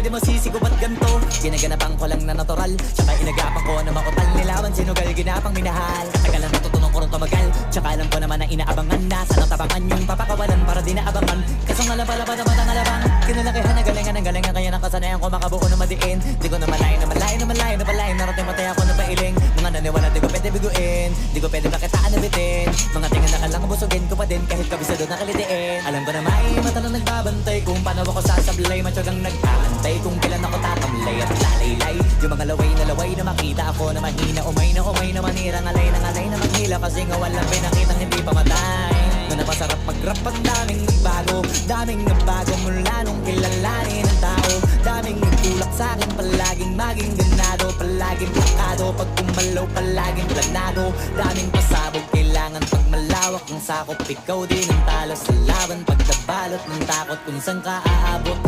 di mo sisigo ba't ganto? Ginaganapan ko lang na natural, tsaka inagapan ko na makutal. Nilawan sinugal, ginapang minahal. Katagalan natutunan ko rin tumagal, tsaka alam ko naman na inaabangan na sana tabangan yung papakawalan para di naabangan. Kaso nga lang pala ba naman ang alabang kinalakihan na galingan kaya ng kasanayan ko makabuo na madiin. Di ko na malayo na palain narating matay ako na pailing. Mga naniwala di ko pwede biguin, di ko pwede makitaan na bitin. Mga tingin na kalang busugin ko pa din kahit kabisado na kalitiin. Alam ko na may mata na nagbabantay kung paano ako sasablay. Matyagang nag-aantay kung kailan ako tatamlay at lalaylay. Yung mga laway na makita ako na mahina. Umay na manira, ngalay na manghila. Kasi nga walang pinakitang hindi pa matay. Na napasarap mag-rap ang daming nagbago mula nung kilalanin ang tao. Daming nagtulak sa'kin, palaging maging ganado, palaging plakado, pag kumalaw palaging planado. Daming pasabog, kailangan pag malawak ng sakop. Ikaw din ang talo sa laban, pagkabalot ng takot kung saan ka aabot.